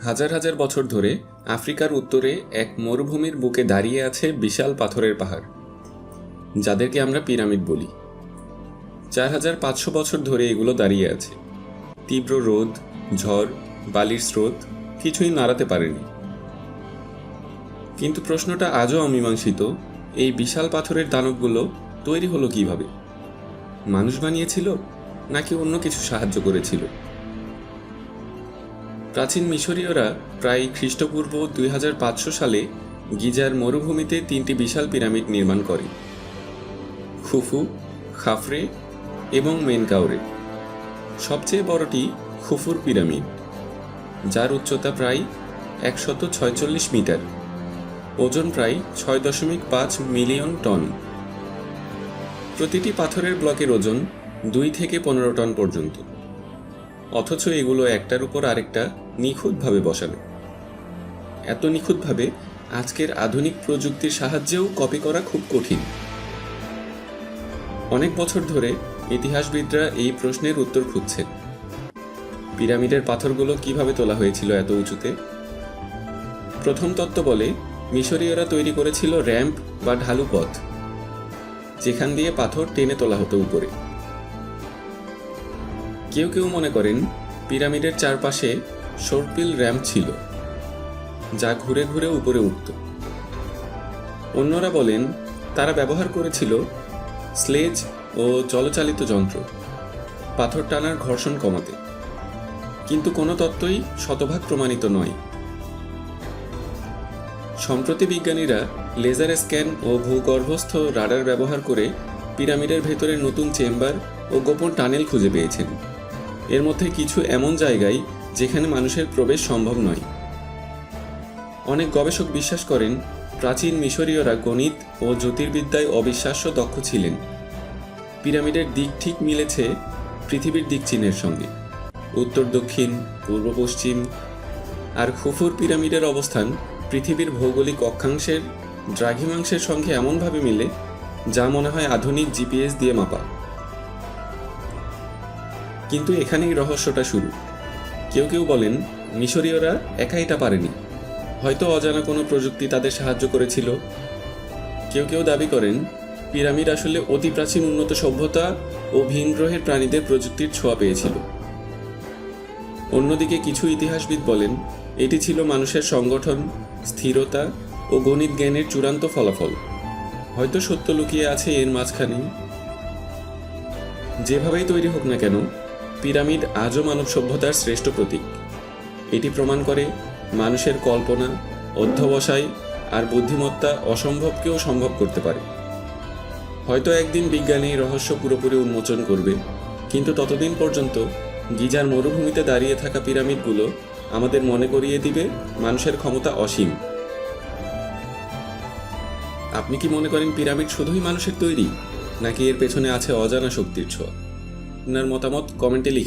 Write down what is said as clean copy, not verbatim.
হাজার হাজার বছর ধরে আফ্রিকার উত্তরে এক মরুভূমির বুকে দাঁড়িয়ে আছে বিশাল পাথরের পাহাড়, যাদেরকে আমরা পিরামিড বলি। 4500 বছর ধরে এগুলো দাঁড়িয়ে আছে। তীব্র রোদ, ঝড়, বালির স্রোত কিছুই নাড়াতে পারেনি। কিন্তু প্রশ্নটা আজও অমীমাংসিত, এই বিশাল পাথরের দানবগুলো তৈরি হলো কিভাবে? মানুষ বানিয়েছিল নাকি অন্য কিছু সাহায্য করেছিল? প্রাচীন মিশরীয়রা প্রায় খ্রিস্টপূর্ব 2500 সালে গিজার মরুভূমিতে 3টি বিশাল পিরামিড নির্মাণ করে: খুফু, খাফরে এবং মেনকাউরে। সবচেয়ে বড়টি খুফুর পিরামিড, যার উচ্চতা প্রায় 146 মিটার, ওজন প্রায় 6.5 মিলিয়ন টন। প্রতিটি পাথরের ব্লকের ওজন 2 থেকে 15 টন পর্যন্ত, অথচ এগুলো একটার উপর আরেকটা নিখুঁতভাবে বসানো। এত নিখুঁতভাবে আজকের আধুনিক প্রযুক্তির সাহায্যেও কপি করা খুব কঠিন। অনেক বছর ধরে ইতিহাসবিদরা এই প্রশ্নের উত্তর খুঁজছেন। পিরামিডের পাথরগুলো কিভাবে তোলা হয়েছিল এত উঁচুতে? প্রথম তত্ত্ব বলে মিশরীয়রা তৈরি করেছিল র্যাম্প বা ঢালু পথ, যেখান দিয়ে পাথর টেনে তোলা হতো উপরে। কেউ কেউ মনে করেন পিরামিডের চারপাশে সর্পিল র্যাম্প ছিল, যা ঘুরে ঘুরে উপরে উঠত। অন্যরা বলেন তারা ব্যবহার করেছিল স্লেজ ও জলচালিত যন্ত্র, পাথর টানার ঘর্ষণ কমাতে। কিন্তু কোনো তত্ত্বই শতভাগ প্রমাণিত নয়। সম্প্রতি বিজ্ঞানীরা লেজার স্ক্যান ও ভূগর্ভস্থ রাডার ব্যবহার করে পিরামিডের ভেতরে নতুন চেম্বার ও গোপন টানেল খুঁজে পেয়েছেন। এর মধ্যে কিছু এমন জায়গায় যেখানে মানুষের প্রবেশ সম্ভব নয়। অনেক গবেষক বিশ্বাস করেন প্রাচীন মিশরীয়রা গণিত ও জ্যোতির্বিদ্যায় অবিশ্বাস্য দক্ষ ছিলেন। পিরামিডের দিক ঠিক মিলেছে পৃথিবীর দিক চিহ্নের সঙ্গে, উত্তর দক্ষিণ, পূর্ব পশ্চিম। আর খুফুর পিরামিডের অবস্থান পৃথিবীর ভৌগোলিক অক্ষাংশের দ্রাঘিমাংশের সঙ্গে এমনভাবে মিলে যা মনে হয় আধুনিক জিপিএস দিয়ে মাপা। কিন্তু এখানেই রহস্যটা শুরু। কেউ কেউ বলেন মিশরীয়রা একা এটা পারেনি, হয়তো অজানা কোনো প্রযুক্তি তাদের সাহায্য করেছিল। কেউ কেউ দাবি করেন পিরামিড আসলে অতি প্রাচীন উন্নত সভ্যতা ও ভিন গ্রহের প্রাণীদের প্রযুক্তির ছোঁয়া পেয়েছিল। অন্যদিকে কিছু ইতিহাসবিদ বলেন এটি ছিল মানুষের সংগঠন, স্থিরতা ও গণিত জ্ঞানের চূড়ান্ত ফলাফল। হয়তো সত্য লুকিয়ে আছে এর মাঝখানেই। যেভাবেই তৈরি হোক না কেন, পিরামিড আজও মানব সভ্যতার শ্রেষ্ঠ প্রতীক। এটি প্রমাণ করে মানুষের কল্পনা, অধ্যবসায় আর বুদ্ধিমত্তা অসম্ভবকেও সম্ভব করতে পারে। হয়তো একদিন বিজ্ঞান এই রহস্য পুরোপুরি উন্মোচন করবে, কিন্তু ততদিন পর্যন্ত গিজার মরুভূমিতে দাঁড়িয়ে থাকা পিরামিডগুলো আমাদের মনে করিয়ে দিবে মানুষের ক্ষমতা অসীম। আপনি কি মনে করেন পিরামিড শুধুই মানুষের তৈরি, নাকি এর পেছনে আছে অজানা শক্তির ছোঁয়া? আপনার মতামত কমেন্টে লিখুন।